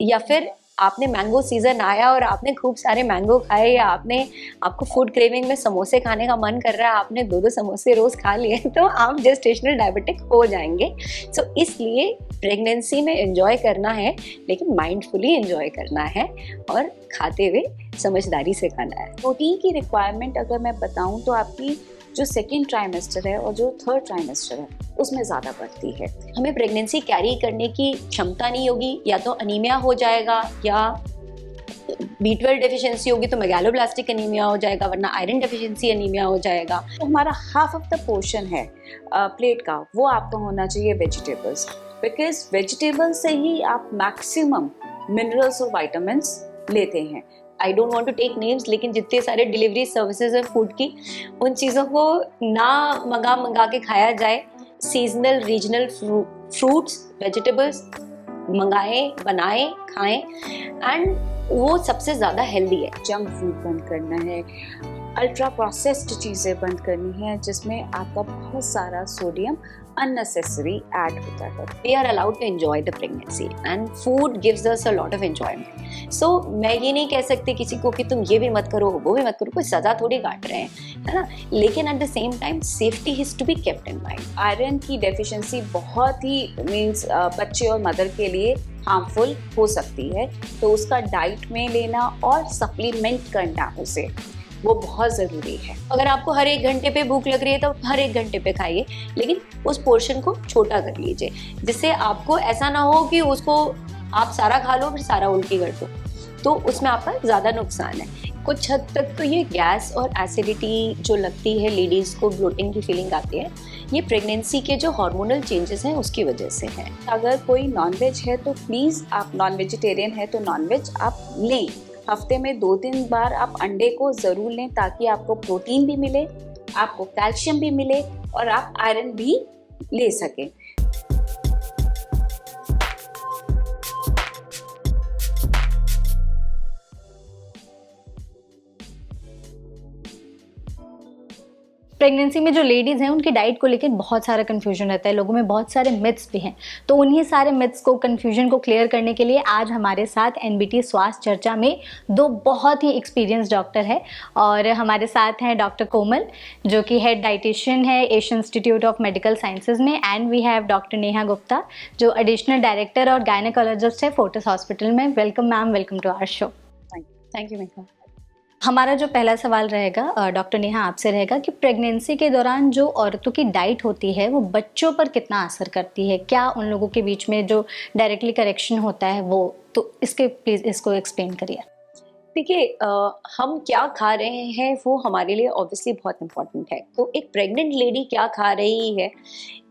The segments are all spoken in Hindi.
या फिर आपने मैंगो सीजन आया और आपने खूब सारे मैंगो खाए, या आपको फूड क्रेविंग में समोसे खाने का मन कर रहा है, आपने 2-2 समोसे रोज खा लिए तो आप जेस्टेशनल डायबिटिक हो जाएंगे। सो इसलिए प्रेगनेंसी में एंजॉय करना है, लेकिन माइंडफुली एंजॉय करना है और खाते हुए समझदारी से खाना है। प्रोटीन की रिक्वायरमेंट अगर मैं बताऊं तो आपकी जो सेकेंड ट्राइमेस्टर है और जो थर्ड ट्राइमेस्टर है उसमें ज़्यादा बढ़ती है। हमें प्रेगनेंसी कैरी करने की क्षमता नहीं होगी, या तो अनीमिया हो जाएगा, या B12 डेफिशिएंसी होगी तो मेगालोब्लास्टिक एनीमिया हो जाएगा, वरना आयरन डेफिशिएंसी एनीमिया हो जाएगा। तो हमारा हाफ ऑफ द पोर्शन है प्लेट का, वो आपका होना चाहिए वेजिटेबल्स, बिकॉज वेजिटेबल से ही आप मैक्सिमम मिनरल्स और विटामिन्स लेते हैं। I don't want to take names, लेकिन जितने सारे डिलीवरी सर्विसेज है फूड की, उन चीज़ों को ना मंगा के खाया जाए। सीजनल रीजनल फ्रूट्स वेजिटेबल्स मंगाएं, बनाएं, खाएं, एंड वो सबसे ज़्यादा हेल्दी है। जंक फूड बंद करना है, अल्ट्रा प्रोसेस्ड चीज़ें बंद करनी है जिसमें आपका बहुत सारा सोडियम unnecessary ऐड होता है। We are allowed to enjoy the pregnancy and food gives us a lot of enjoyment. So मैं ये नहीं कह सकती किसी को कि तुम ये भी मत करो वो भी मत करो, कोई सजा थोड़ी काट रहे हैं, है ना, लेकिन at the same time safety is to be kept in mind. Iron की डेफिशिएंसी बहुत ही मीन्स बच्चे और मदर के लिए हार्मफुल हो सकती है, तो उसका डाइट में लेना और सप्लीमेंट करना उसे वो बहुत ज़रूरी है। अगर आपको हर 1 घंटे पे भूख लग रही है तो हर 1 घंटे पे खाइए, लेकिन उस पोर्शन को छोटा कर लीजिए, जिससे आपको ऐसा ना हो कि उसको आप सारा खा लो फिर सारा उल्टी कर दो, तो उसमें आपका ज़्यादा नुकसान है। कुछ हद तक तो ये गैस और एसिडिटी जो लगती है लेडीज़ को, ब्लोटिंग की फीलिंग आती है, ये प्रेगनेंसी के जो हार्मोनल चेंजेस हैं उसकी वजह से है। अगर कोई नॉनवेज है तो प्लीज़, आप नॉन वेजिटेरियन है तो नॉनवेज आप लें, हफ्ते में 2-3 बार आप अंडे को ज़रूर लें, ताकि आपको प्रोटीन भी मिले, आपको कैल्शियम भी मिले और आप आयरन भी ले सकें। प्रेगनेंसी में जो लेडीज़ हैं उनकी डाइट को लेकर बहुत सारा कन्फ्यूजन रहता है, लोगों में बहुत सारे मिथ्स भी हैं। तो उन्हीं सारे मिथ्स को, कन्फ्यूजन को क्लियर करने के लिए आज हमारे साथ एनबीटी स्वास्थ्य चर्चा में 2 बहुत ही एक्सपीरियंस डॉक्टर है, और हमारे साथ हैं डॉक्टर कोमल जो कि हेड डाइटिशियन है Asian Institute of Medical Sciences में, and we have doctor Neha Gupta जो एडिशनल डायरेक्टर और गायनेकोलॉजिस्ट है फोर्टिस हॉस्पिटल में। Welcome ma'am, welcome to our show. Thank you Megha. हमारा जो पहला सवाल रहेगा डॉक्टर नेहा आपसे रहेगा कि प्रेगनेंसी के दौरान जो औरतों की डाइट होती है वो बच्चों पर कितना असर करती है, क्या उन लोगों के बीच में जो डायरेक्टली करेक्शन होता है वो, तो इसके प्लीज़ इसको एक्सप्लेन करिए। देखिए, हम क्या खा रहे हैं वो हमारे लिए ऑब्वियसली बहुत इम्पोर्टेंट है। तो एक प्रेग्नेंट लेडी क्या खा रही है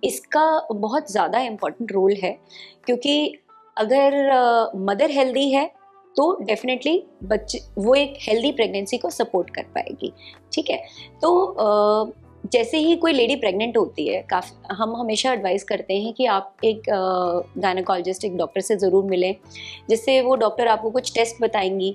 इसका बहुत ज़्यादा इम्पोर्टेंट रोल है, क्योंकि अगर मदर हेल्दी है तो डेफिनेटली बच्चे वो एक हेल्दी प्रेगनेंसी को सपोर्ट कर पाएगी। ठीक है, तो जैसे ही कोई लेडी प्रेग्नेंट होती है, हम हमेशा एडवाइस करते हैं कि आप एक गायनेकोलॉजिस्ट, एक डॉक्टर से ज़रूर मिलें, जिससे वो डॉक्टर आपको कुछ टेस्ट बताएंगी,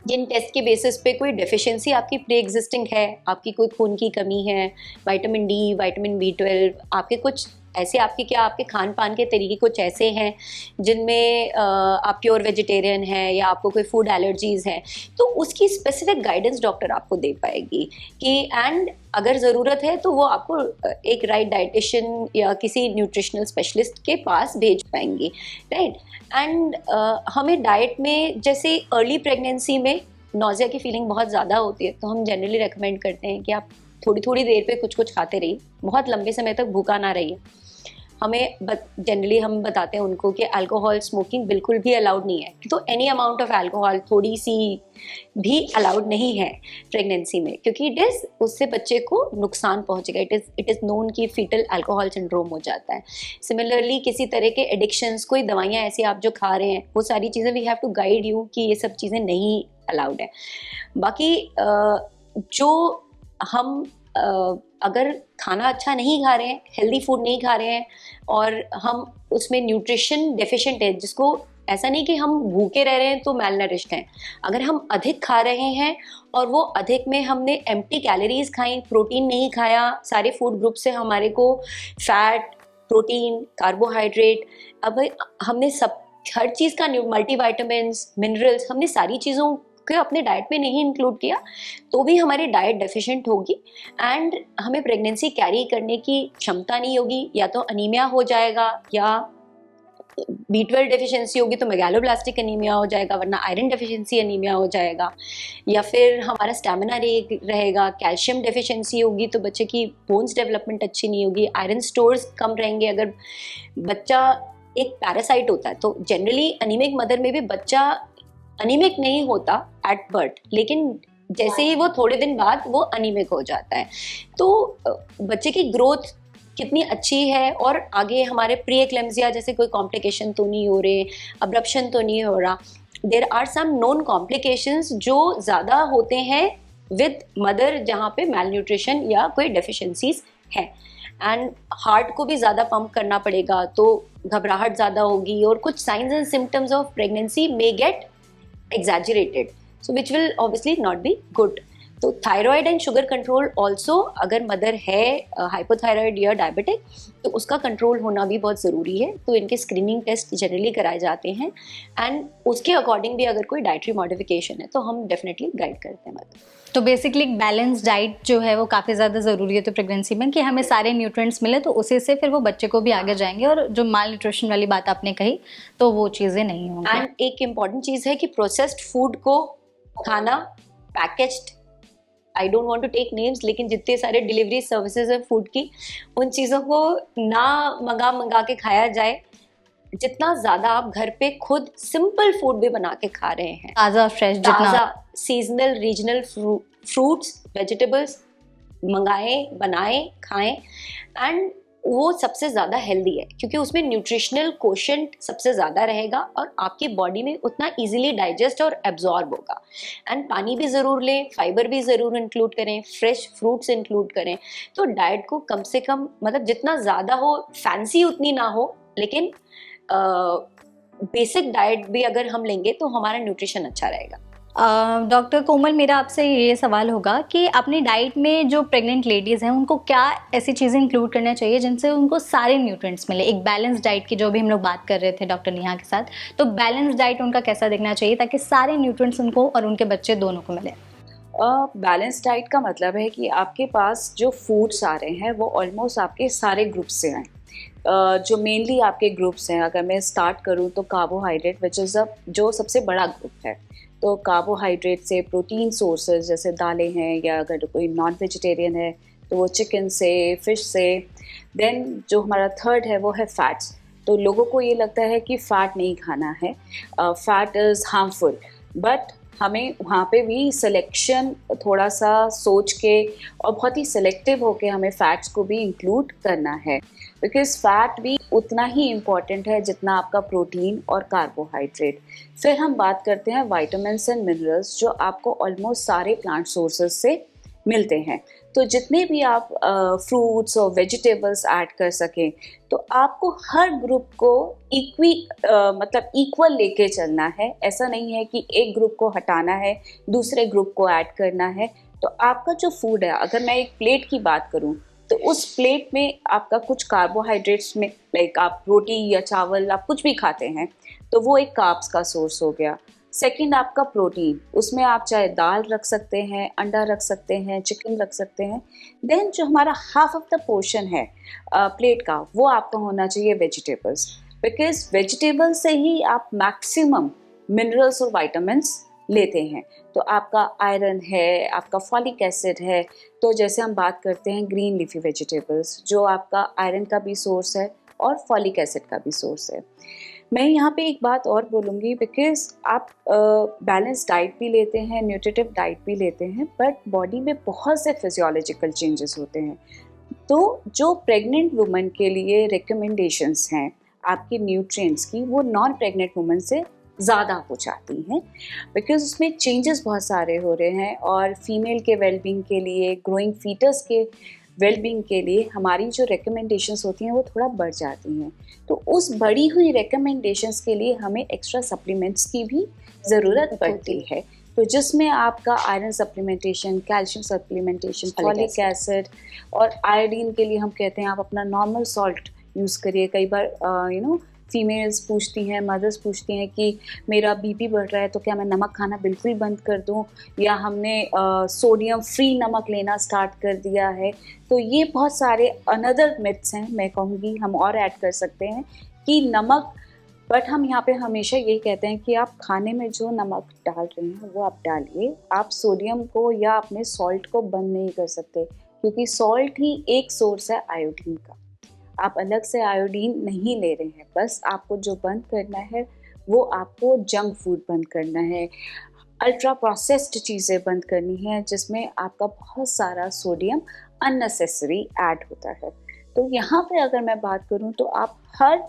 जिन टेस्ट के बेसिस पे कोई डेफिशिएंसी आपकी प्री एग्जिस्टिंग है, आपकी कोई खून की कमी है, विटामिन डी, विटामिन B12, आपके कुछ ऐसे आपके खान पान के तरीके कुछ ऐसे हैं जिनमें आप प्योर वेजिटेरियन हैं या आपको कोई फूड एलर्जीज़ हैं, तो उसकी स्पेसिफिक गाइडेंस डॉक्टर आपको दे पाएगी कि, एंड अगर ज़रूरत है तो वो आपको एक राइट डाइटिशियन या किसी न्यूट्रिशनल स्पेशलिस्ट के पास भेज पाएंगी, राइट। एंड हमें डाइट में, जैसे अर्ली प्रेगनेंसी में नौजिया की फीलिंग बहुत ज़्यादा होती है, तो हम जनरली रेकमेंड करते हैं कि आप थोड़ी थोड़ी देर पे कुछ कुछ खाते रहिए, बहुत लंबे समय तक भूखा ना रहिए। जनरली हम बताते हैं उनको कि अल्कोहल स्मोकिंग बिल्कुल भी अलाउड नहीं है, तो एनी अमाउंट ऑफ अल्कोहल, थोड़ी सी भी अलाउड नहीं है प्रेगनेंसी में, क्योंकि उससे बच्चे को नुकसान पहुंचेगा। इट इज़ नोन कि फीटल अल्कोहल सिंड्रोम हो जाता है। सिमिलरली किसी तरह के एडिक्शंस, कोई दवाइयाँ ऐसी आप जो खा रहे हैं, वो सारी चीज़ें we have to guide you कि ये सब चीज़ें नहीं अलाउड है। बाकी जो हम अगर खाना अच्छा नहीं खा रहे हैं, हेल्दी फूड नहीं खा रहे हैं, और हम उसमें न्यूट्रिशन डेफिशिएंट है, जिसको ऐसा नहीं कि हम भूखे रह रहे हैं तो मैलनरिश्ड हैं, अगर हम अधिक खा रहे हैं और वो अधिक में हमने एम्प्टी कैलोरीज खाई, प्रोटीन नहीं खाया, सारे फूड ग्रुप से हमारे को फैट, प्रोटीन, कार्बोहाइड्रेट, अब हमने सब हर चीज़ का मल्टीविटामिन्स, मिनरल्स, हमने सारी चीज़ों को अपने डाइट में नहीं इंक्लूड किया तो भी हमारी डाइट डेफिशिएंट होगी एंड हमें प्रेगनेंसी कैरी करने की क्षमता नहीं होगी, या तो अनीमिया हो जाएगा या B12 डेफिशिएंसी होगी तो मेगालोब्लास्टिक अनीमिया हो जाएगा, वरना आयरन डेफिशिएंसी अनीमिया हो जाएगा, या फिर हमारा स्टैमिना रहेगा, कैल्शियम डेफिशिएंसी होगी तो बच्चे की बोन्स डेवलपमेंट अच्छी नहीं होगी, आयरन स्टोर्स कम रहेंगे। अगर बच्चा एक पैरासाइट होता है तो जनरली अनीमिक मदर में भी बच्चा अनीमिक नहीं होता एट बर्थ, लेकिन जैसे ही वो थोड़े दिन बाद वो अनीमिक हो जाता है। तो बच्चे की ग्रोथ कितनी अच्छी है और आगे हमारे प्री एक्लेम्सिया जैसे कोई कॉम्प्लिकेशन तो नहीं हो रहे, अब्रप्शन तो नहीं हो रहा। There are some known complications जो ज़्यादा होते हैं विद मदर जहाँ पे मैल न्यूट्रिशन या कोई डेफिशिएंसीज है, एंड हार्ट को भी ज़्यादा पंप करना पड़ेगा तो घबराहट ज़्यादा होगी और कुछ signs and symptoms of pregnancy may get exaggerated, so which will obviously not be good. तो thyroid and sugar control also, अगर मदर है हाइपोथायराइड या डायबिटिक तो उसका कंट्रोल होना भी बहुत ज़रूरी है। तो इनके स्क्रीनिंग टेस्ट जनरली कराए जाते हैं एंड उसके अकॉर्डिंग भी अगर कोई डाइटरी मॉडिफिकेशन है तो हम डेफिनेटली गाइड करते हैं मदर। तो बेसिकली बैलेंस डाइट जो है वो काफ़ी ज़्यादा ज़रूरी है तो प्रेगनेंसी में, कि हमें सारे न्यूट्रिएंट्स मिले तो उसी से फिर वो बच्चे को भी आगे जाएंगे, और जो माल न्यूट्रिशन वाली बात आपने कही तो वो चीज़ें नहीं होंगी। एंड एक इम्पॉर्टेंट चीज़ है कि प्रोसेस्ड फूड को खाना, packaged, I don't want to take names, लेकिन जितने सारे डिलीवरी सर्विसेज है फूड की, उन चीज़ों को ना मंगा के खाया जाए। जितना ज़्यादा आप घर पे खुद सिंपल फूड भी बना के खा रहे हैं, ताज़ा फ्रेश, ताज़ा सीजनल रीजनल फ्रूट्स वेजिटेबल्स मंगाएं, बनाएं, खाएं, एंड वो सबसे ज़्यादा हेल्दी है क्योंकि उसमें न्यूट्रिशनल कोशेंट सबसे ज़्यादा रहेगा और आपकी बॉडी में उतना इजीली डाइजेस्ट और एब्जॉर्ब होगा। एंड पानी भी ज़रूर लें, फाइबर भी ज़रूर इंक्लूड करें, फ्रेश फ्रूट्स इंक्लूड करें। तो डाइट को कम से कम, मतलब जितना ज़्यादा हो, फैंसी उतनी ना हो, लेकिन बेसिक डाइट भी अगर हम लेंगे तो हमारा न्यूट्रिशन अच्छा रहेगा। डॉक्टर कोमल, मेरा आपसे ये सवाल होगा कि अपनी डाइट में जो प्रेग्नेंट लेडीज़ हैं उनको क्या ऐसी चीज़ें इंक्लूड करना चाहिए जिनसे उनको सारे न्यूट्रिएंट्स मिले। एक बैलेंस डाइट की जो भी हम लोग बात कर रहे थे डॉक्टर नेहा के साथ, तो बैलेंस डाइट उनका कैसा दिखना चाहिए ताकि सारे न्यूट्रिएंट्स उनको और उनके बच्चे दोनों को मिले। बैलेंस डाइट का मतलब है कि आपके पास जो फूड्स आ रहे हैं वो ऑलमोस्ट आपके सारे ग्रुप्स से आए। जो मेनली आपके ग्रुप्स हैं, अगर मैं स्टार्ट करूं तो कार्बोहाइड्रेट विच इज़ जो सबसे बड़ा ग्रुप है, तो कार्बोहाइड्रेट से प्रोटीन सोर्सेज जैसे दालें हैं, या अगर कोई नॉन वेजिटेरियन है तो वो चिकन से, फिश से। देन जो हमारा थर्ड है वो है फैट्स। तो लोगों को ये लगता है कि फ़ैट नहीं खाना है, फ़ैट इज़ हार्मफुल, बट हमें वहाँ पे भी सिलेक्शन थोड़ा सा सोच के और बहुत ही सिलेक्टिव होके हमें फ़ैट्स को भी इंक्लूड करना है, बिकॉज़ फ़ैट भी उतना ही इम्पॉर्टेंट है जितना आपका प्रोटीन और कार्बोहाइड्रेट। फिर हम बात करते हैं विटामिन्स एंड मिनरल्स, जो आपको ऑलमोस्ट सारे प्लांट सोर्सेज से मिलते हैं। तो जितने भी आप फ्रूट्स और वेजिटेबल्स ऐड कर सकें, तो आपको हर ग्रुप को मतलब इक्वल लेके चलना है। ऐसा नहीं है कि एक ग्रुप को हटाना है, दूसरे ग्रुप को ऐड करना है। तो आपका जो फूड है, अगर मैं एक प्लेट की बात करूं, तो उस प्लेट में आपका कुछ कार्बोहाइड्रेट्स में, लाइक आप रोटी या चावल आप कुछ भी खाते हैं, तो वो एक कार्ब्स का सोर्स हो गया। सेकंड आपका प्रोटीन, उसमें आप चाहे दाल रख सकते हैं, अंडा रख सकते हैं, चिकन रख सकते हैं। देन जो हमारा हाफ ऑफ द पोर्शन है प्लेट का, वो आपका होना चाहिए वेजिटेबल्स, बिकॉज वेजिटेबल से ही आप मैक्सिमम मिनरल्स और विटामिन्स लेते हैं। तो आपका आयरन है, आपका फॉलिक एसिड है। तो जैसे हम बात करते हैं ग्रीन लीफी वेजिटेबल्स, जो आपका आयरन का भी सोर्स है और फॉलिक एसिड का भी सोर्स है। मैं यहाँ पे एक बात और बोलूँगी, बिकॉज आप बैलेंस डाइट भी लेते हैं, न्यूट्रिटिव डाइट भी लेते हैं, बट बॉडी में बहुत से फिजियोलॉजिकल चेंजेस होते हैं। तो जो प्रेग्नेंट वुमन के लिए रिकमेंडेशंस हैं आपके न्यूट्रिएंट्स की, वो नॉन प्रेग्नेंट वुमन से ज़्यादा हो जाती हैं, बिकॉज उसमें चेंजेस बहुत सारे हो रहे हैं। और फीमेल के वेलबींग के लिए, ग्रोइंग फीटस के वेलबींग के लिए हमारी जो रिकमेंडेशंस होती हैं वो थोड़ा बढ़ जाती हैं। तो उस बढ़ी हुई रिकमेंडेशंस के लिए हमें एक्स्ट्रा सप्लीमेंट्स की भी ज़रूरत पड़ती है। तो जिसमें आपका iron supplementation, calcium supplementation, folic acid और आयोडीन के लिए हम कहते हैं आप अपना नॉर्मल सॉल्ट यूज़ करिए। कई बार फीमेल्स पूछती हैं, मदर्स पूछती हैं कि मेरा बीपी बढ़ रहा है तो क्या मैं नमक खाना बिल्कुल बंद कर दूं, या हमने सोडियम फ्री नमक लेना स्टार्ट कर दिया है। तो ये बहुत सारे अनदर मिथ्स हैं, मैं कहूँगी हम और ऐड कर सकते हैं कि नमक, बट हम यहाँ पे हमेशा यही कहते हैं कि आप खाने में जो नमक डाल रहे हैं वो आप डालिए, आप सोडियम को या अपने सॉल्ट को बंद नहीं कर सकते, क्योंकि सॉल्ट ही एक सोर्स है आयोडीन का। आप अलग से आयोडीन नहीं ले रहे हैं, बस आपको जो बंद करना है वो आपको जंक फूड बंद करना है, अल्ट्रा प्रोसेस्ड चीज़ें बंद करनी है जिसमें आपका बहुत सारा सोडियम अननेसेसरी ऐड होता है। तो यहाँ पे अगर मैं बात करूँ तो आप हर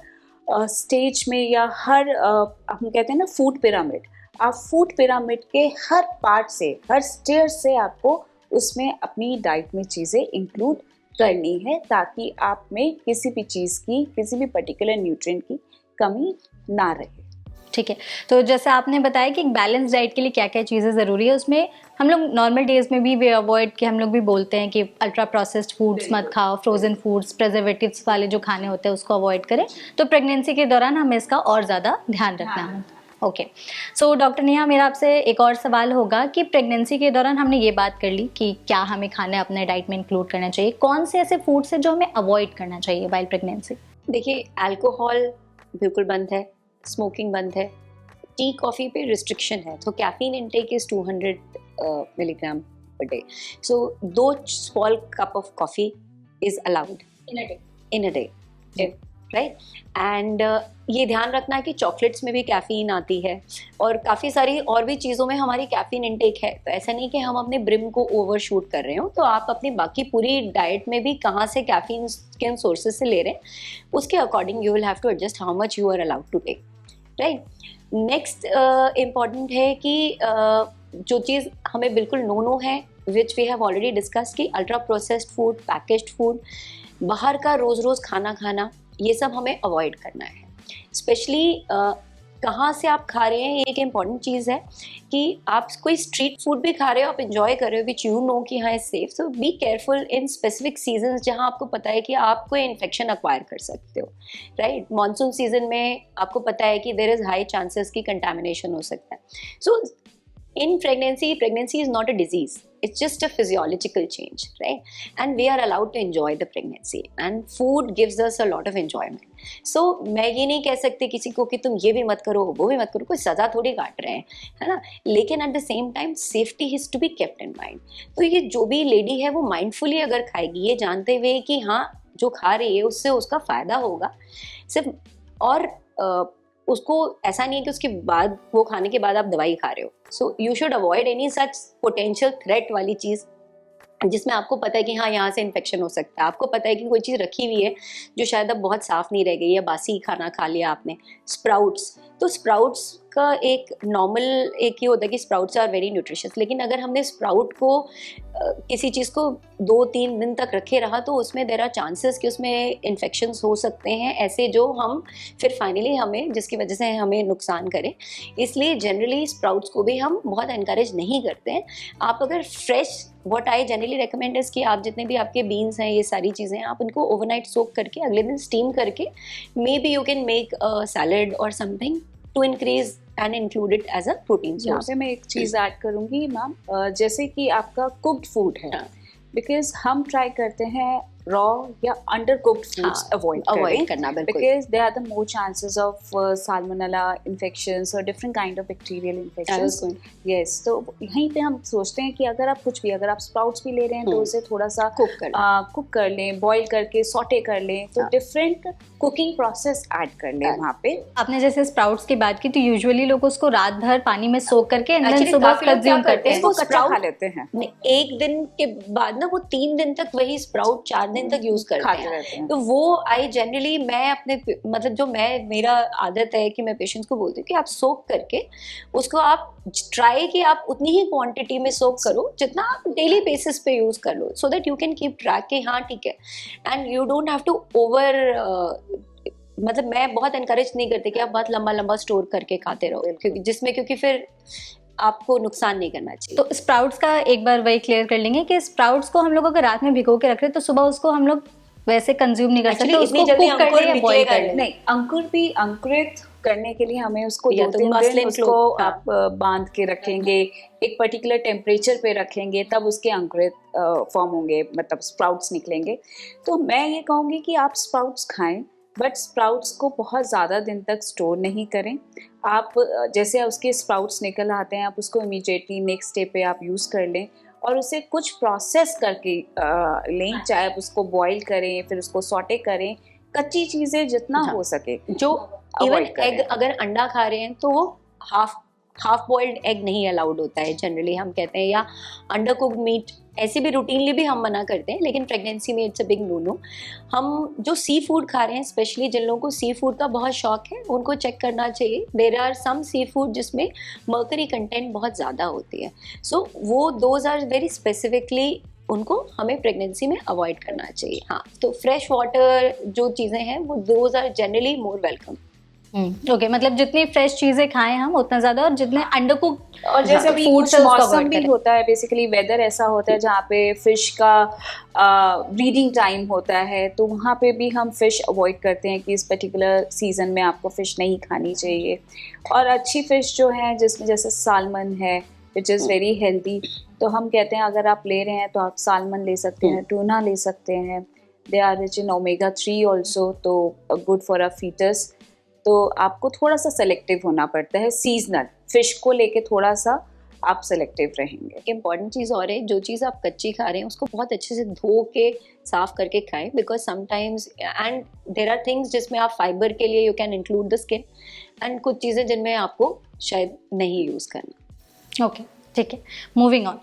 स्टेज में या हर हम कहते हैं ना फूड पिरामिड, आप फूड पिरामिड के हर पार्ट से, हर स्टेयर से आपको उसमें अपनी डाइट में चीज़ें इंक्लूड करनी है, ताकि आप में किसी भी चीज़ की, किसी भी पर्टिकुलर न्यूट्रिएंट की कमी ना रहे। ठीक है, तो जैसे आपने बताया कि एक बैलेंस डाइट के लिए क्या क्या चीज़ें ज़रूरी है, उसमें हम लोग नॉर्मल डेज में भी वे अवॉइड के हम लोग भी बोलते हैं कि अल्ट्रा प्रोसेस्ड फूड्स मत खाओ, फ्रोज़न फूड्स, प्रिजर्वेटिव्स वाले जो खाने होते हैं उसको अवॉइड करें। तो प्रेगनेंसी के दौरान हमें इसका और ज़्यादा ध्यान रखना है। ओके, सो डॉक्टर नेहा, मेरा आपसे एक और सवाल होगा कि प्रेगनेंसी के दौरान हमने ये बात कर ली कि क्या हमें खाने अपने डाइट में इंक्लूड करना चाहिए, कौन से ऐसे फूड्स हैं जो हमें अवॉइड करना चाहिए वाइल प्रेगनेंसी? देखिए, अल्कोहल बिल्कुल बंद है, स्मोकिंग बंद है, टी कॉफ़ी पे रिस्ट्रिक्शन है, तो caffeine intake is 200 milligram per day, so 2 small cup of coffee is allowed in a day, right. And ये ध्यान रखना है कि चॉकलेट्स में भी कैफ़ीन आती है और काफ़ी सारी और भी चीज़ों में हमारी कैफ़ीन इनटेक है, तो ऐसा नहीं कि हम अपने ब्रिम को ओवरशूट कर रहे हो। तो आप अपनी बाकी पूरी डाइट में भी कहाँ से कैफ़ीन किन सोर्सेज से ले रहे हैं, उसके according you will have to adjust how much you are allowed to take, right. Next important है कि जो चीज़ हमें बिल्कुल नो है, which we have already discuss, कि ultra processed food, packaged food, बाहर का रोज़ रोज़ खाना खाना, ये सब हमें अवॉइड करना है। स्पेशली कहाँ से आप खा रहे हैं, ये एक इम्पॉर्टेंट चीज़ है कि आप कोई स्ट्रीट फूड भी खा रहे हो, आप इंजॉय कर रहे हो, विच यू नो कि हाँ is safe, so be careful in specific seasons जहाँ आपको पता है कि आप कोई इन्फेक्शन अक्वायर कर सकते हो, राइट। मॉनसून सीजन में आपको पता है कि देयर इज़ हाई चांसेस कि कंटामिनेशन हो सकता है। सो in pregnancy is not a disease, it's just a physiological change, right? And we are allowed to enjoy the pregnancy and food gives us a lot of enjoyment. So मैं ये नहीं कह सकती किसी को कि तुम ये भी मत करो वो भी मत करो, कोई सज़ा थोड़ी काट रहे हैं, है ना, लेकिन at the same time safety has to be kept in mind. तो ये जो भी लेडी है वो माइंडफुली अगर खाएगी, ये जानते हुए कि हाँ जो खा रही है उससे उसका फ़ायदा होगा सिर्फ, और उसको ऐसा नहीं है कि उसके बाद वो खाने के बाद आप दवाई खा रहे हो। So you should avoid any such potential threat वाली चीज़ जिसमें आपको पता है कि हाँ यहाँ से इन्फेक्शन हो सकता है, आपको पता है कि कोई चीज़ रखी हुई है जो शायद अब बहुत साफ़ नहीं रह गई है, बासी खाना खा लिया आपने। स्प्राउट्स, तो स्प्राउट्स का एक नॉर्मल एक ये होता है कि स्प्राउट्स आर वेरी न्यूट्रिशियस, लेकिन अगर हमने स्प्राउट को किसी चीज़ को 2-3 दिन तक रखे रहा तो उसमें देयर आर चांसेस कि उसमें इन्फेक्शंस हो सकते हैं ऐसे, जो हम फिर फाइनली हमें, जिसकी वजह से हमें नुकसान करें। इसलिए जनरली स्प्राउट्स को भी हम बहुत एनकरेज नहीं करते हैं। आप अगर fresh, what I generally recommend is कि आप जितने भी आपके बीन्स हैं, ये सारी चीज़ें आप उनको ओवरनाइट सोक करके अगले दिन स्टीम करके maybe you can make a salad और something to increase and include it as a protein source. यहाँ पे मैं एक चीज़ ऐड करूँगी मैम, जैसे कि आपका कुक्ड फूड है, बिकॉज हम ट्राई करते हैं रॉ या अंडर कुक्ड फूड्स अवॉइड करना, because they are the more chances of salmonella infections और different kind of bacterial infections. Yes, तो यहीं पे हम सोचते हैं कि अगर आप कुछ भी, अगर आप स्प्राउट्स भी ले रहे हैं तो उसे थोड़ा सा कुक कर लें, बॉईल करके सॉटे कर लें, तो डिफरेंट कुकिंग प्रोसेस ऐड कर लें वहाँ पे। आपने जैसे स्प्राउट्स की बात की, तो यूजुअली लोग उसको रात भर पानी में सोक करके एंड देन सुबह कंज्यूम करते हैं, उसको कच्चा खा लेते हैं। एक दिन के बाद ना वो 3 दिन तक वही स्प्राउट 4 दिन तक यूज करते हैं। तो वो आई जनरली, मैं अपने मतलब जो मेरा आदत है कि मैं पेशेंट्स को बोलती हूँ कि आप सोक करके उसको आप ट्राई कि आप उतनी ही क्वांटिटी में सोक करो जितना आप डेली बेसिस पे यूज कर लो, so that you can keep track कि हाँ ठीक है, and you don't have to over, मतलब मैं बहुत एनकरेज नहीं करती कि आप बहुत लंबा लंबा स्टोर करके खाते रहो, क्योंकि फिर आपको नुकसान नहीं करना चाहिए। तो स्प्राउट्स का एक बार वही क्लियर कर लेंगे कि स्प्राउट्स को हम लोग अगर रात में भिगो के रख रहे हैं तो सुबह उसको हम लोग वैसे कंज्यूम नहीं कर सकते, Actually, उसको इतनी जल्दी कुक कर अंकुर ले या बॉईल निकलेगा कर ले? नहीं, अंकुर भी अंकुरित करने के लिए हमें उसको या 2-3 तो दिन मसलिन उसको क्लोथ, हाँ। आप बांध के रखेंगे, एक पर्टिकुलर टेम्परेचर पे रखेंगे, तब उसके अंकुरित फॉर्म होंगे, मतलब स्प्राउट्स निकलेंगे। तो मैं ये कहूँगी कि आप स्प्राउट्स खाएं, बट स्प्राउट्स को बहुत ज़्यादा दिन तक स्टोर नहीं करें। आप जैसे उसके स्प्राउट्स निकल आते हैं, आप उसको इमीडिएटली नेक्स्ट डे पे आप यूज़ कर लें और उसे कुछ प्रोसेस करके लें, चाहे आप उसको बॉईल करें, फिर उसको सॉटे करें। कच्ची चीज़ें जितना हाँ। हो सके जो इवन अवॉइड करें। एग, अगर अंडा खा रहे हैं तो वो हाफ बॉइल्ड एग नहीं अलाउड होता है जनरली, हम कहते हैं, या अंडर कुक्ड मीट ऐसे भी रूटीनली भी हम मना करते हैं, लेकिन प्रेगनेंसी में it's a big no no. हम जो सी फूड खा रहे हैं, स्पेशली जिन लोगों को सी फूड का बहुत शौक है, उनको चेक करना चाहिए। There are some sea food जिसमें मर्करी कंटेंट बहुत ज़्यादा होती है, सो वो दोज आर वेरी स्पेसिफिकली, उनको हमें प्रेगनेंसी में अवॉइड करना चाहिए। हाँ, तो फ्रेश वाटर जो चीज़ें हैं वो those are generally more welcome. Okay, मतलब जितनी फ्रेश चीजें खाएं हम उतना ज्यादा, और जितने अंडर कुक और जैसे अभी फूड कुछ मौसम भी होता है, बेसिकली वेदर ऐसा होता है जहाँ पे फिश का ब्रीडिंग टाइम होता है, तो वहाँ पे भी हम फिश अवॉइड करते हैं कि इस पर्टिकुलर सीजन में आपको फिश नहीं खानी चाहिए। और अच्छी फिश जो है, जिसमें जैसे सालमन है विच इज़ वेरी हेल्दी, तो हम कहते हैं अगर आप ले रहे हैं तो आप सालमन ले सकते हैं, टूना ले सकते हैं। They are rich in omega 3 also, तो गुड फॉर अ फीटस। तो आपको थोड़ा सा सेलेक्टिव होना पड़ता है, सीजनल फिश को लेके थोड़ा सा आप सेलेक्टिव रहेंगे। एक इम्पॉर्टेंट चीज़ और है, जो चीज़ आप कच्ची खा रहे हैं उसको बहुत अच्छे से धो के साफ करके खाएं, because sometimes and there are things जिसमें आप फाइबर के लिए you can include the skin, and कुछ चीज़ें जिनमें आपको शायद नहीं यूज़ करना। ओके, ठीक है, मूविंग ऑन।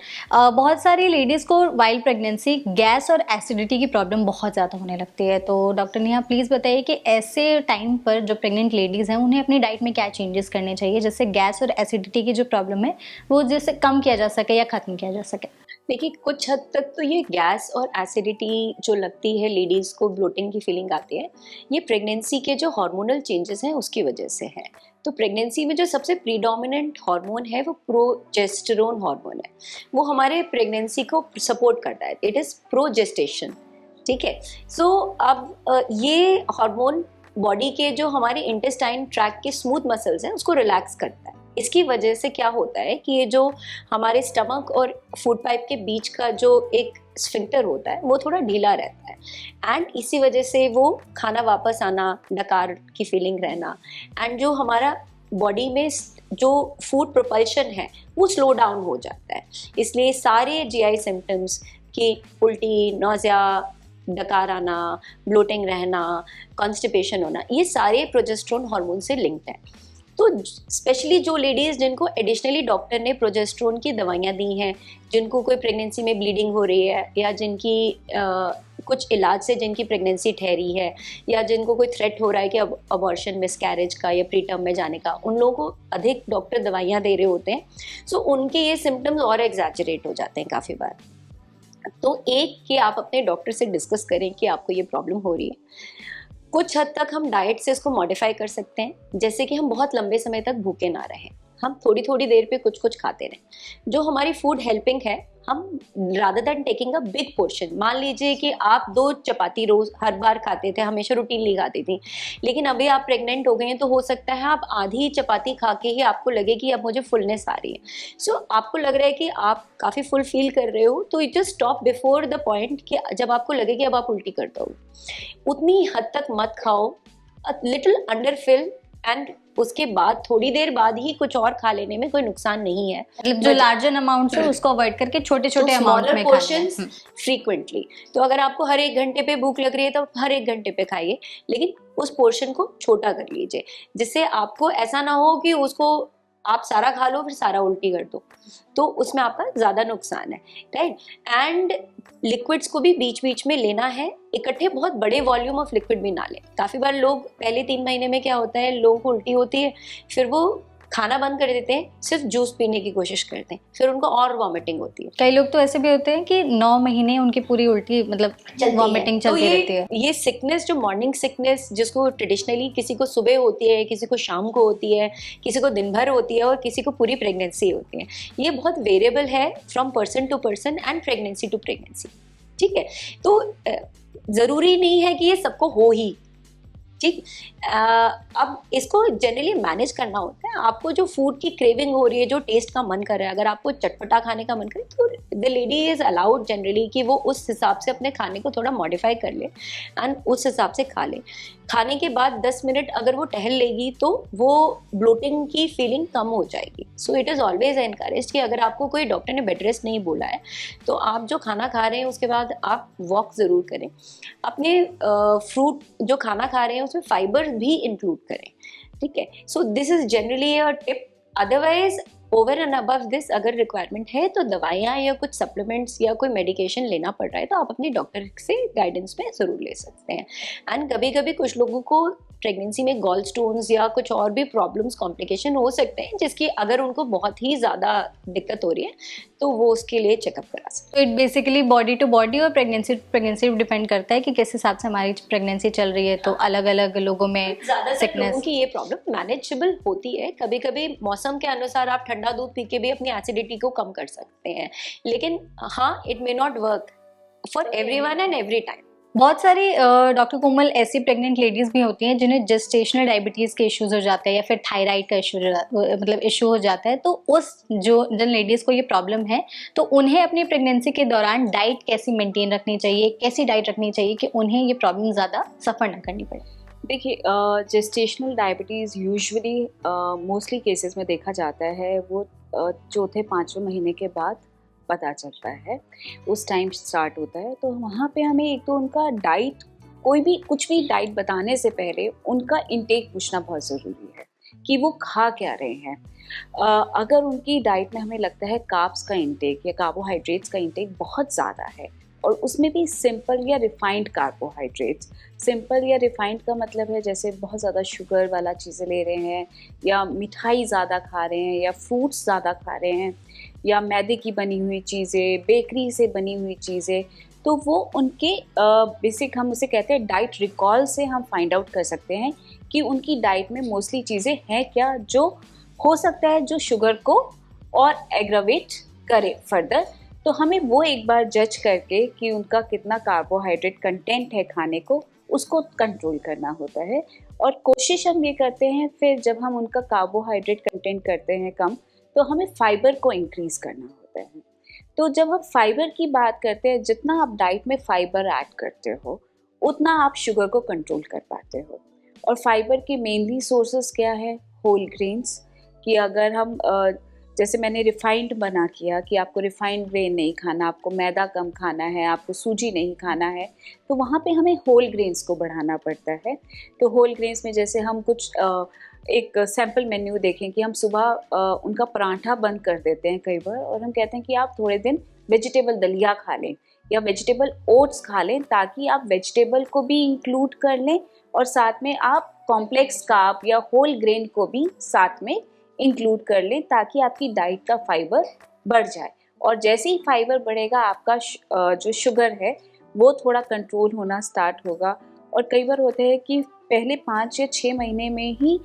बहुत सारी लेडीज़ को वाइल्ड प्रेगनेंसी गैस और एसिडिटी की प्रॉब्लम बहुत ज़्यादा होने लगती है, तो डॉक्टर नेहा प्लीज़ बताइए कि ऐसे टाइम पर जो प्रेग्नेंट लेडीज़ हैं उन्हें अपनी डाइट में क्या चेंजेस करने चाहिए जिससे गैस और एसिडिटी की जो प्रॉब्लम है वो जिससे कम किया जा सके या ख़त्म किया जा सके? देखिए, कुछ हद तक तो ये गैस और एसिडिटी जो लगती है, लेडीज़ को ब्लोटिंग की फीलिंग आती है, ये प्रेगनेंसी के जो हार्मोनल चेंजेस हैं उसकी वजह से है। तो प्रेगनेंसी में जो सबसे प्रीडोमिनेंट हार्मोन है वो प्रोजेस्टेरोन हार्मोन है, वो हमारे प्रेगनेंसी को सपोर्ट करता है, इट इज़ प्रोजेस्टेशन, ठीक है। सो अब ये हार्मोन बॉडी के जो हमारे इंटेस्टाइन ट्रैक के स्मूथ मसल्स हैं उसको रिलैक्स करता है। इसकी वजह से क्या होता है कि ये जो हमारे स्टमक और फूड पाइप के बीच का जो एक स्फिंक्टर होता है वो थोड़ा ढीला रहता है, एंड इसी वजह से वो खाना वापस आना, डकार की फीलिंग रहना, एंड जो हमारा बॉडी में जो फूड प्रोपल्शन है वो स्लो डाउन हो जाता है। इसलिए सारे जीआई सिम्टम्स की उल्टी, नौजिया, डकार आना, ब्लोटिंग रहना, कॉन्स्टिपेशन होना, ये सारे प्रोजेस्टेरोन हार्मोन से लिंक्ड है। तो स्पेशली जो लेडीज़ जिनको एडिशनली डॉक्टर ने प्रोजेस्टेरोन की दवाइयाँ दी हैं, जिनको कोई प्रेगनेंसी में ब्लीडिंग हो रही है, या जिनकी कुछ इलाज से जिनकी प्रेगनेंसी ठहरी है, या जिनको कोई थ्रेट हो रहा है कि अब अबॉर्शन, मिसकैरेज का या प्रीटर्म में जाने का, उन लोगों को अधिक डॉक्टर दवाइयाँ दे रहे होते हैं। सो उनके ये सिम्टम्स और एग्जैजरेट हो जाते हैं काफ़ी बार। तो एक कि आप अपने डॉक्टर से डिस्कस करें कि आपको ये प्रॉब्लम हो रही है। कुछ हद तक हम डाइट से इसको मॉडिफाई कर सकते हैं, जैसे कि हम बहुत लंबे समय तक भूखे ना रहें, हम थोड़ी थोड़ी देर पे कुछ कुछ खाते रहें। जो हमारी फूड हेल्पिंग है, हम rather than taking a big portion, मान लीजिए कि आप 2 चपाती रोज हर बार खाते थे, हमेशा रूटीनली खाती थी, लेकिन अभी आप प्रेग्नेंट हो गए हैं, तो हो सकता है आप आधी चपाती खा के ही आपको लगे कि अब मुझे फुलनेस आ रही है। सो आपको लग रहा है कि आप काफ़ी फुल फील कर रहे हो, तो you just stop before the point कि जब आपको लगे कि अब आप उल्टी कर दो। उतनी हद तक मत खाओ, लिटिल अंडर फिल, एंड उसके बाद थोड़ी देर बाद ही कुछ और खा लेने में कोई नुकसान नहीं है। मतलब जो लार्जर अमाउंट है उसको अवॉइड करके छोटे छोटे अमाउंट में पोर्शंस फ्रीक्वेंटली। तो अगर आपको हर 1 घंटे पे भूख लग रही है तो हर 1 घंटे पे खाइए, लेकिन उस पोर्शन को छोटा कर लीजिए, जिससे आपको ऐसा ना हो कि उसको आप सारा खा लो फिर सारा उल्टी कर दो, तो उसमें आपका ज़्यादा नुकसान है, राइट। एंड लिक्विड्स को भी बीच बीच में लेना है, इकट्ठे बहुत बड़े वॉल्यूम ऑफ लिक्विड भी ना लें। काफ़ी बार लोग पहले 3 महीने में क्या होता है, लोगों को उल्टी होती है, फिर वो खाना बंद कर देते हैं, सिर्फ जूस पीने की कोशिश करते हैं, फिर उनको और वॉमिटिंग होती है। कई लोग तो ऐसे भी होते हैं कि 9 महीने उनकी पूरी उल्टी मतलब वॉमिटिंग चलती रहती है। ये सिकनेस, जो मॉर्निंग सिकनेस जिसको ट्रेडिशनली किसी को सुबह होती है, किसी को शाम को होती है, किसी को दिन भर होती है और किसी को पूरी प्रेगनेंसी होती है, ये बहुत वेरिएबल है from person to person and pregnancy to pregnancy. ठीक है। तो ज़रूरी नहीं है कि ये सबको हो ही, ठीक। अब इसको जनरली मैनेज करना होता है। आपको जो फूड की क्रेविंग हो रही है, जो टेस्ट का मन कर रहा है, अगर आपको चटपटा खाने का मन करे तो the lady is allowed generally कि वो उस हिसाब से अपने खाने को थोड़ा मॉडिफाई कर ले एंड उस हिसाब से खा ले। खाने के बाद 10 मिनट अगर वो टहल लेगी तो वो ब्लोटिंग की फीलिंग कम हो जाएगी। So it is always encourage कि अगर आपको कोई डॉक्टर ने बेड रेस्ट नहीं बोला है तो आप जो खाना खा रहे हैं उसके बाद आप वॉक ज़रूर करें। अपने फ्रूट जो खाना खा रहे हैं उसमें फाइबर भी इंक्लूड करें, ठीक है। So this is generally a tip. Otherwise over and above this अगर रिक्वायरमेंट है तो दवाइयाँ या कुछ सप्लीमेंट्स या कोई मेडिकेशन लेना पड़ रहा है तो आप अपनी डॉक्टर से गाइडेंस में ज़रूर ले सकते हैं। एंड कभी कभी कुछ लोगों को प्रेगनेंसी में गॉल स्टोन्स या कुछ और भी प्रॉब्लम्स कॉम्प्लिकेशन हो सकते हैं जिसकी अगर उनको बहुत ही ज़्यादा दिक्कत हो रही है तो वो उसके लिए चेकअप करा सकते तो it basically body to body और प्रेगनेंसी डिपेंड करता है कि किस हिसाब से हमारी प्रेगनेंसी चल रही है। तो अलग अलग लोगों में हैं। ज़्यादातर सिकनेस लोगों की ये प्रॉब्लम मैनेजेबल होती है। कभी कभी मौसम के अनुसार आप ठंडा दूध पी के भी अपनी एसिडिटी को कम कर सकते हैं, लेकिन हाँ, it may not work for everyone and every time. बहुत सारी डॉक्टर कोमल ऐसी प्रेग्नेंट लेडीज़ भी होती हैं जिन्हें जेस्टेशनल डायबिटीज़ के इश्यूज हो जाते हैं या फिर थायराइड का इशू हो जाता है। तो उस जिन लेडीज़ को ये प्रॉब्लम है तो उन्हें अपनी प्रेगनेंसी के दौरान डाइट कैसी मेंटेन रखनी चाहिए, कैसी डाइट रखनी चाहिए कि उन्हें ये प्रॉब्लम ज़्यादा सफ़र ना करनी पड़े। देखिए, gestational diabetes usually mostly cases में देखा जाता है वो चौथे पाँचवें महीने के बाद पता चलता है, उस टाइम स्टार्ट होता है। तो वहाँ पे हमें एक तो उनका डाइट, कोई भी कुछ भी डाइट बताने से पहले उनका इंटेक पूछना बहुत ज़रूरी है कि वो खा क्या रहे हैं। अगर उनकी डाइट में हमें लगता है कार्ब्स का इंटेक या कार्बोहाइड्रेट्स का इंटेक बहुत ज़्यादा है और उसमें भी सिंपल या रिफाइंड कार्बोहाइड्रेट्स, सिंपल या रिफाइंड का मतलब है जैसे बहुत ज़्यादा शुगर वाला चीज़ें ले रहे हैं या मिठाई ज़्यादा खा रहे हैं या फ्रूट्स ज़्यादा खा रहे हैं या मैदे की बनी हुई चीज़ें, बेकरी से बनी हुई चीज़ें, तो वो उनके बेसिक हम उसे कहते हैं डाइट रिकॉल से हम फाइंड आउट कर सकते हैं कि उनकी डाइट में मोस्टली चीज़ें हैं क्या जो हो सकता है जो शुगर को और एग्रावेट करे फर्दर। तो हमें वो एक बार जज करके कि उनका कितना कार्बोहाइड्रेट कंटेंट है खाने को, उसको कंट्रोल करना होता है। और कोशिश हम ये करते हैं फिर जब हम उनका कार्बोहाइड्रेट कंटेंट करते हैं कम तो हमें फाइबर को इंक्रीज़ करना होता है। तो जब हम फाइबर की बात करते हैं, जितना आप डाइट में फाइबर ऐड करते हो उतना आप शुगर को कंट्रोल कर पाते हो। और फाइबर के मेनली सोर्सेस क्या है? Whole grains. कि अगर हम जैसे मैंने रिफाइंड बना किया कि आपको रिफाइंड ग्रेन नहीं खाना, आपको मैदा कम खाना है, आपको सूजी नहीं खाना है, तो वहाँ पे हमें होल ग्रेन्स को बढ़ाना पड़ता है। तो होल ग्रेन्स में जैसे हम कुछ एक सैम्पल मेन्यू देखें कि हम सुबह उनका पराठा बंद कर देते हैं कई बार और हम कहते हैं कि आप थोड़े दिन वेजिटेबल दलिया खा लें या वेजिटेबल ओट्स खा लें ताकि आप वेजिटेबल को भी इंक्लूड कर लें और साथ में आप कॉम्प्लेक्स कार्ब या होल ग्रेन को भी साथ में इंक्लूड कर लें ताकि आपकी डाइट का फाइबर बढ़ जाए। और जैसे ही फाइबर बढ़ेगा आपका जो शुगर है वो थोड़ा कंट्रोल होना स्टार्ट होगा। और कई बार होता है कि पहले 5 या 6 महीने में ही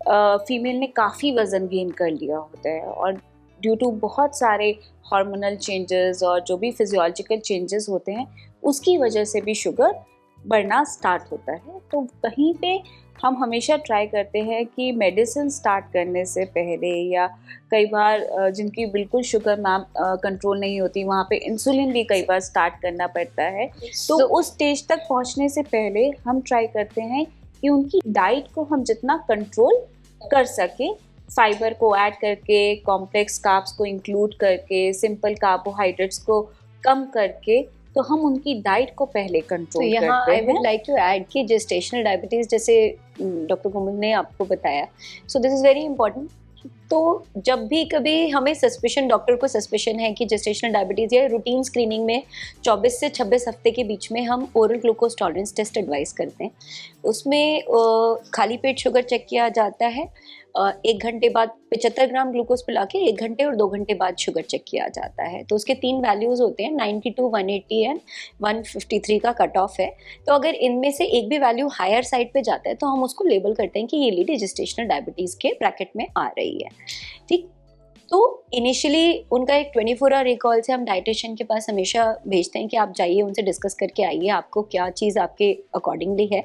फीमेल ने काफ़ी वज़न गेन कर लिया होता है और ड्यू टू बहुत सारे हार्मोनल चेंजेस और जो भी फिजियोलॉजिकल चेंजेस होते हैं उसकी वजह से भी शुगर बढ़ना स्टार्ट होता है। तो कहीं पे हम हमेशा ट्राई करते हैं कि मेडिसिन स्टार्ट करने से पहले या कई बार जिनकी बिल्कुल शुगर मैम कंट्रोल नहीं होती वहाँ पे इंसुलिन भी कई बार स्टार्ट करना पड़ता है। तो उस स्टेज तक पहुँचने से पहले हम ट्राई करते हैं कि उनकी डाइट को हम जितना कंट्रोल कर सकें, फाइबर को ऐड करके, कॉम्प्लेक्स कार्ब्स को इंक्लूड करके, सिंपल कार्बोहाइड्रेट्स को कम करके, तो हम उनकी डाइट को पहले कंट्रोल करते हैं। यहाँ I would like to add कि जेस्टेशनल डायबिटीज़ जैसे डॉक्टर कोमल ने आपको बताया, so this is very important. तो जब भी कभी हमें सस्पिशन, डॉक्टर को सस्पिशन है कि जेस्टेशनल डायबिटीज़ या रूटीन स्क्रीनिंग में 24 से 26 हफ्ते के बीच में हम oral glucose tolerance test advise करते हैं। उसमें खाली पेट शुगर चेक किया जाता है, 1 घंटे बाद 75 ग्राम ग्लूकोज पिला के 1 घंटे और 2 घंटे बाद शुगर चेक किया जाता है। तो उसके 3 वैल्यूज़ होते हैं, 92, 180 एंड 153 का कट ऑफ है। तो अगर इनमें से एक भी वैल्यू हायर साइड पे जाता है तो हम उसको लेबल करते हैं कि ये लेडी जेस्टेशनल डायबिटीज़ के ब्रैकेट में आ रही है, ठीक। तो इनिशियली उनका एक 24 आवर रिकॉल से हम डाइटिशियन के पास हमेशा भेजते हैं कि आप जाइए, उनसे डिस्कस करके आइए आपको क्या चीज़ आपके अकॉर्डिंगली है।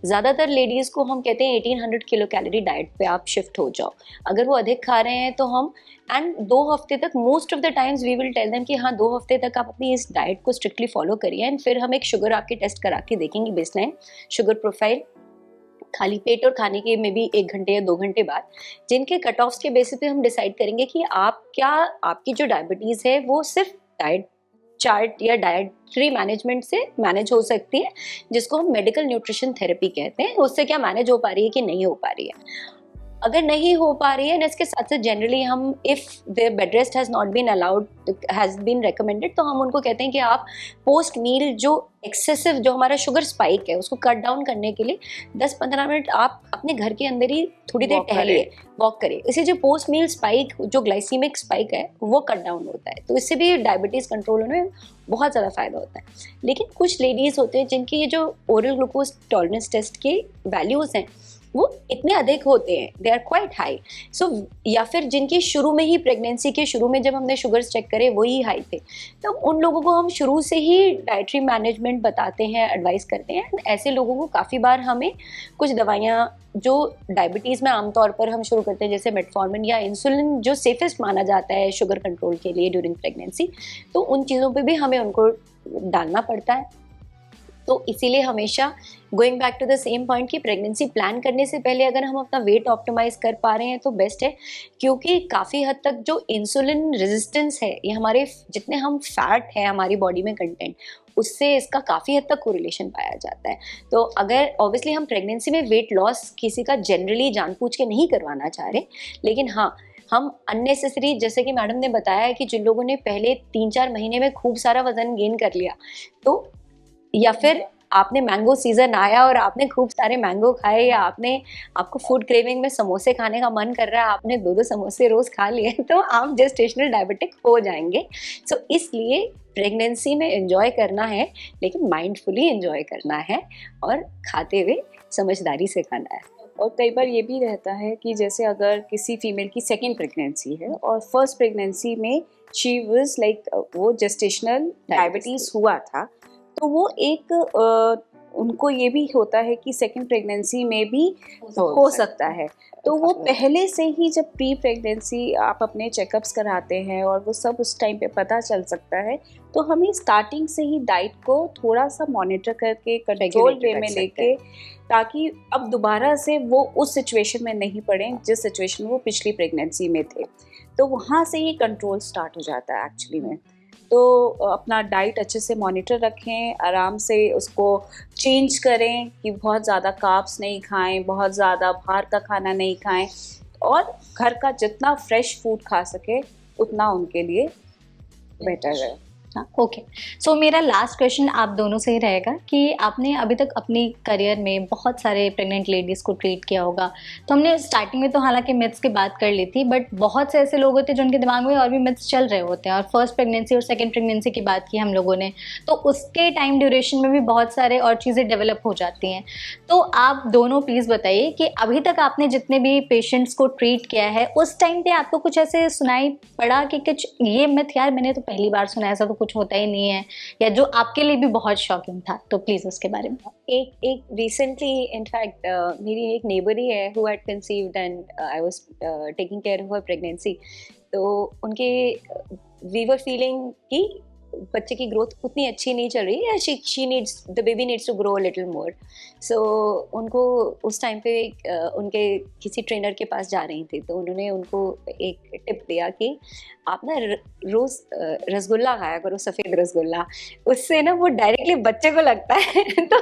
ज़्यादातर लेडीज़ को हम कहते हैं 1800 किलो कैलोरी डाइट पे आप शिफ्ट हो जाओ। अगर वो अधिक खा रहे हैं तो हम एंड 2 हफ्ते तक, most of the times we will tell them कि हाँ 2 हफ्ते तक आप अपनी इस डाइट को स्ट्रिक्टली फॉलो करिए, एंड फिर हम एक शुगर आपकी टेस्ट करा के देखेंगे, बेसलाइन शुगर प्रोफाइल खाली पेट और खाने के में भी 1 घंटे या 2 घंटे बाद, जिनके कट ऑफ्स के बेसिस पे हम डिसाइड करेंगे कि आप क्या, आपकी जो डायबिटीज़ है वो सिर्फ डाइट चार्ट या डाइटरी मैनेजमेंट से मैनेज हो सकती है, जिसको हम मेडिकल न्यूट्रिशन थेरेपी कहते हैं। उससे क्या मैनेज हो पा रही है कि नहीं हो पा रही है। अगर नहीं हो पा रही है, एंड इसके साथ साथ जनरली हम if the bed rest has not been allowed, has been recommended, तो हम उनको कहते हैं कि आप पोस्ट मील जो एक्सेसिव जो हमारा शुगर स्पाइक है उसको कट डाउन करने के लिए 10-15 मिनट आप अपने घर के अंदर ही थोड़ी देर टहलिए, वॉक करिए। इससे जो पोस्ट मील स्पाइक, जो ग्लाइसीमिक स्पाइक है, वो कट डाउन होता है, तो इससे भी डायबिटीज़ कंट्रोल होने में बहुत ज़्यादा फ़ायदा होता है। लेकिन कुछ लेडीज़ होते हैं जिनकी ये जो ओरल ग्लूकोज टॉलरेंस टेस्ट के वैल्यूज़ हैं वो इतने अधिक होते हैं, दे आर क्वाइट हाई। सो या फिर जिनकी शुरू में ही प्रेगनेंसी के शुरू में जब हमने शुगर्स चेक करे वही हाई थे, तो उन लोगों को हम शुरू से ही डाइटरी मैनेजमेंट बताते हैं, एडवाइस करते हैं। ऐसे लोगों को काफ़ी बार हमें कुछ दवाइयाँ जो डायबिटीज़ में आमतौर पर हम शुरू करते हैं, जैसे मेटफॉर्मिन या इंसुलिन जो सेफेस्ट माना जाता है शुगर कंट्रोल के लिए ड्यूरिंग प्रेगनेंसी, तो उन चीज़ों पे भी हमें उनको डालना पड़ता है। तो इसीलिए हमेशा going back to the same point कि प्रेगनेंसी प्लान करने से पहले अगर हम अपना वेट ऑप्टिमाइज कर पा रहे हैं तो बेस्ट है, क्योंकि काफ़ी हद तक जो इंसुलिन रेजिस्टेंस है, ये हमारे जितने हम फैट है हमारी बॉडी में कंटेंट, उससे इसका काफ़ी हद तक कोरिलेशन पाया जाता है। तो अगर ऑब्वियसली हम प्रेगनेंसी में वेट लॉस किसी का जनरली जानबूझ के नहीं करवाना चाह रहे, लेकिन हाँ हम अननेसेसरी, जैसे कि मैडम ने बताया है कि जिन लोगों ने पहले 3-4 महीने में खूब सारा वजन गेन कर लिया, तो या फिर आपने मैंगो सीजन आया और आपने खूब सारे मैंगो खाए, या आपको फूड क्रेविंग में समोसे खाने का मन कर रहा है, आपने 2-2 समोसे रोज खा लिए, तो आप जेस्टेशनल डायबिटिक हो जाएंगे। सो इसलिए प्रेगनेंसी में एंजॉय करना है, लेकिन माइंडफुली एंजॉय करना है और खाते हुए समझदारी से खाना है। और कई बार ये भी रहता है कि जैसे अगर किसी फीमेल की सेकेंड प्रेगनेंसी है और फर्स्ट प्रेगनेंसी में शी वाज लाइक वो जेस्टेशनल डायबिटीज़ हुआ था, तो वो एक उनको ये भी होता है कि सेकंड प्रेगनेंसी में भी हो सकता है। तो वो पहले से ही जब प्री प्रेगनेंसी आप अपने चेकअप्स कराते हैं और वो सब उस टाइम पे पता चल सकता है, तो हमें स्टार्टिंग से ही डाइट को थोड़ा सा मॉनिटर करके कंट्रोल वे में लेके, ताकि अब दोबारा से वो उस सिचुएशन में नहीं पड़े जिस सिचुएशन में वो पिछली प्रेगनेंसी में थे। तो वहाँ से ही कंट्रोल स्टार्ट हो जाता है एक्चुअली में। तो अपना डाइट अच्छे से मॉनिटर रखें, आराम से उसको चेंज करें कि बहुत ज़्यादा कार्ब्स नहीं खाएं, बहुत ज़्यादा बाहर का खाना नहीं खाएं, और घर का जितना फ्रेश फूड खा सके उतना उनके लिए बेटर है। ओके, सो मेरा लास्ट क्वेश्चन आप दोनों से ही रहेगा कि आपने अभी तक अपनी करियर में बहुत सारे प्रेग्नेंट लेडीज़ को ट्रीट किया होगा, तो हमने स्टार्टिंग में तो हालांकि मिथ्स की बात कर ली थी, बट बहुत से ऐसे लोग होते हैं जिनके दिमाग में और भी मिथ्स चल रहे होते हैं, और फर्स्ट प्रेगनेंसी और सेकेंड प्रेगनेंसी की बात की हम लोगों ने, तो उसके टाइम ड्यूरेशन में भी बहुत सारे और चीज़ें डेवलप हो जाती हैं। तो आप दोनों प्लीज़ बताइए कि अभी तक आपने जितने भी पेशेंट्स को ट्रीट किया है, उस टाइम पे आपको कुछ ऐसे सुनाई पड़ा कि कुछ ये मिथ यार मैंने तो पहली बार सुना, ऐसा तो कुछ होता ही नहीं है, या जो आपके लिए भी बहुत शॉकिंग था, तो प्लीज उसके बारे में। एक रिसेंटली इनफैक्ट मेरी एक नेबर ही है who had conceived and I was taking care of her pregnancy, तो उनके वी वर फीलिंग कि बच्चे की ग्रोथ उतनी अच्छी नहीं चल रही है, she needs the baby needs to grow little more. So उनको उस टाइम पे उनके किसी ट्रेनर के पास जा रही थी, तो उन्होंने उनको एक टिप दिया कि आप ना रोज़ रसगुल्ला खाया करो, सफ़ेद रसगुल्ला, उससे ना वो डायरेक्टली बच्चे को लगता है। तो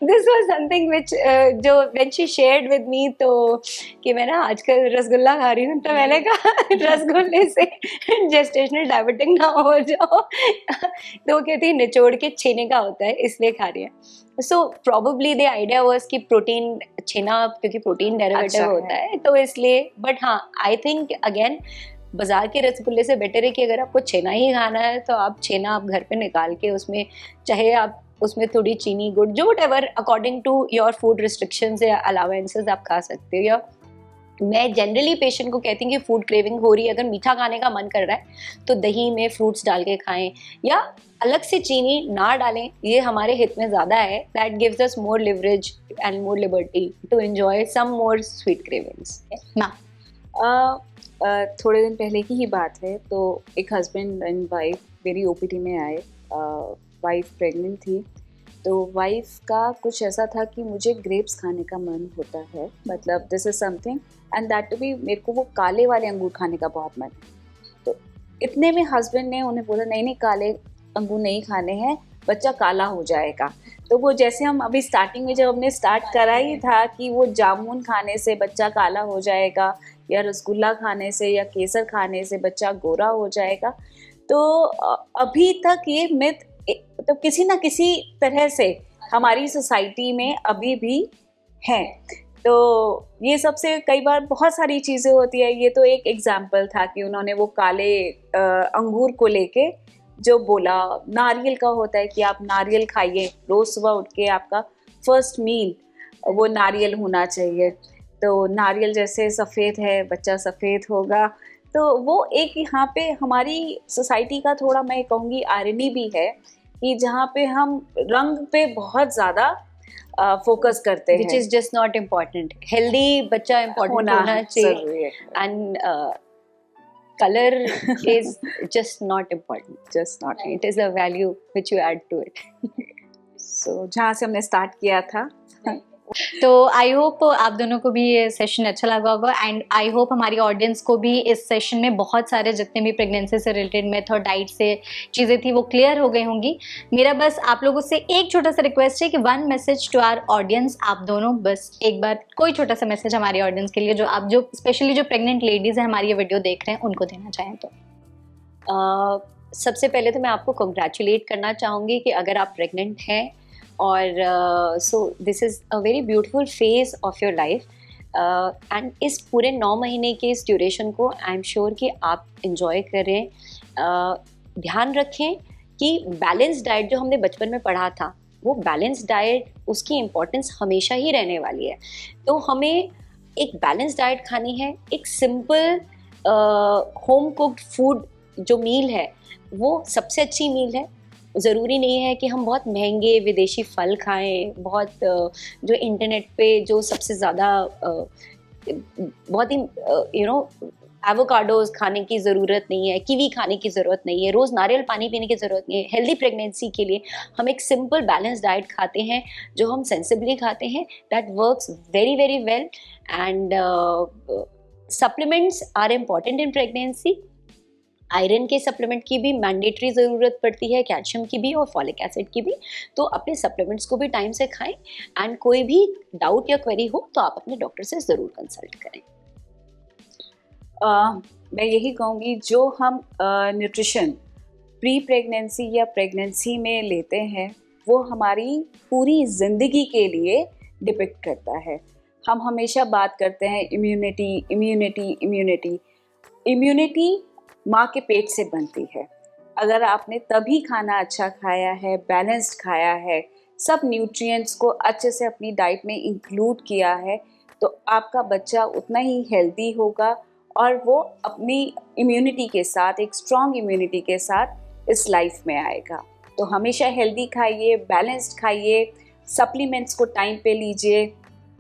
दिस वाज समथिंग विच जो when she shared with me, तो कि मैं ना आजकल रसगुल्ला खा रही हूँ, तो मैंने कहा रसगुल्ले से जेस्टेशनल डायबिटिक ना हो जाओ। तो वो कहती है निचोड़ के छेने का होता है इसलिए खा रही है। So probably the idea was कि प्रोटीन छेना, क्योंकि प्रोटीन डेरिवेटिव होता है तो इसलिए। बट हाँ, आई थिंक अगेन बाजार के रसगुल्ले से बेटर है कि अगर आपको छेना ही खाना है तो आप छेना आप घर पे निकाल के उसमें, चाहे आप उसमें थोड़ी चीनी, गुड़, जो whatever according to your food restrictions या अलाउंसेस आप खा सकते हो, या मैं जनरली पेशेंट को कहती हूँ कि फूड क्रेविंग हो रही है, अगर मीठा खाने का मन कर रहा है तो दही में फ्रूट्स डाल के खाएं या अलग से चीनी ना डालें, ये हमारे हित में ज़्यादा है. That gives us more leverage and more liberty to enjoy some more sweet cravings. थोड़े दिन पहले की ही बात है, तो एक हस्बैंड एंड वाइफ मेरी ओपीडी में आए. वाइफ प्रेग्नेंट थी, तो वाइफ का कुछ ऐसा था कि मुझे ग्रेप्स खाने का मन होता है, मतलब this is something and that to be, मेरे को वो काले वाले अंगूर खाने का बहुत मन है. तो इतने में हस्बैंड ने उन्हें बोला नहीं नहीं काले अंगूर नहीं खाने हैं, बच्चा काला हो जाएगा. तो वो जैसे हम अभी स्टार्टिंग में जब हमने स्टार्ट करा ही था कि वो जामुन खाने से बच्चा काला हो जाएगा या रसगुल्ला खाने से या केसर खाने से बच्चा गोरा हो जाएगा, तो अभी तक ये मिथ तो किसी ना किसी तरह से हमारी सोसाइटी में अभी भी है. तो ये सबसे कई बार बहुत सारी चीज़ें होती है. ये तो एक एग्जाम्पल था कि उन्होंने वो काले अंगूर को लेके जो बोला. नारियल का होता है कि आप नारियल खाइए, रोज़ सुबह उठ के आपका फर्स्ट मील वो नारियल होना चाहिए. तो नारियल जैसे सफ़ेद है, बच्चा सफ़ेद होगा. तो वो एक यहाँ पे हमारी सोसाइटी का थोड़ा मैं कहूँगी आयरनी भी है कि जहाँ पे हम रंग पे बहुत ज़्यादा फोकस करते हैं, which is just not important. Healthy बच्चा इम्पॉर्टेंट होना चाहिए and color is just not important. Just not. It is a value which you add to it. So जहाँ से हमने स्टार्ट किया था. तो आई होप आप दोनों को भी ये सेशन अच्छा लगा होगा एंड आई होप हमारी ऑडियंस को भी इस सेशन में बहुत सारे जितने भी प्रेगनेंसी से रिलेटेड मेथ और डाइट से चीज़ें थी वो क्लियर हो गई होंगी. मेरा बस आप लोगों से एक छोटा सा रिक्वेस्ट है कि one message to our audience. आप दोनों बस एक बार कोई छोटा सा मैसेज हमारी ऑडियंस के लिए, जो आप जो स्पेशली जो प्रेग्नेंट लेडीज़ हैं हमारी ये वीडियो देख रहे हैं, उनको देना चाहें तो. सबसे पहले तो मैं आपको कंग्रेचुलेट करना चाहूँगी कि अगर आप प्रेग्नेंट हैं और सो this is a very beautiful phase of your life and इस पूरे 9 महीने के इस ड्यूरेशन को आई एम श्योर कि आप इंजॉय करें. ध्यान रखें कि बैलेंस डाइट जो हमने बचपन में पढ़ा था, वो बैलेंस डाइट उसकी इम्पोर्टेंस हमेशा ही रहने वाली है. तो हमें एक बैलेंस डाइट खानी है. एक सिंपल होम कुक्ड फूड जो मील है वो सबसे अच्छी मील है. ज़रूरी नहीं है कि हम बहुत महंगे विदेशी फल खाएं, बहुत जो इंटरनेट पे जो सबसे ज़्यादा बहुत ही एवोकाडोज खाने की ज़रूरत नहीं है, कीवी खाने की ज़रूरत नहीं है, रोज़ नारियल पानी पीने की ज़रूरत नहीं है. हेल्दी प्रेगनेंसी के लिए हम एक सिंपल बैलेंस डाइट खाते हैं जो हम सेंसिबली खाते हैं. That works very very well and supplements are important in pregnancy. Iron के सप्लीमेंट की भी मैंडेटरी ज़रूरत पड़ती है, कैल्शियम की भी और फॉलिक एसिड की भी. तो अपने सप्लीमेंट्स को भी टाइम से खाएं एंड कोई भी डाउट या क्वेरी हो तो आप अपने डॉक्टर से ज़रूर कंसल्ट करें. मैं यही कहूँगी जो हम न्यूट्रिशन प्री प्रेगनेंसी या प्रेगनेंसी में लेते हैं वो हमारी पूरी ज़िंदगी के लिए डिपेंड करता है. हम हमेशा बात करते हैं इम्यूनिटी इम्यूनिटी इम्यूनिटी. इम्यूनिटी माँ के पेट से बनती है. अगर आपने तभी खाना अच्छा खाया है, बैलेंस्ड खाया है, सब न्यूट्रिएंट्स को अच्छे से अपनी डाइट में इंक्लूड किया है, तो आपका बच्चा उतना ही हेल्दी होगा और वो अपनी इम्यूनिटी के साथ, एक स्ट्रॉन्ग इम्यूनिटी के साथ इस लाइफ में आएगा. तो हमेशा हेल्दी खाइए, बैलेंस्ड खाइए, सप्लीमेंट्स को टाइम पे लीजिए.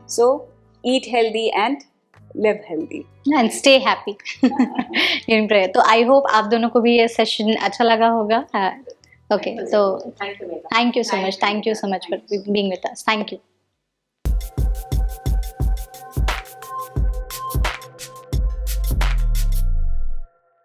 So eat healthy and live healthy and stay happy in prayer. तो आई होप आप दोनों को भी ये सेशन अच्छा लगा होगा. ओके, तो thank you so much for being with us. Thank you.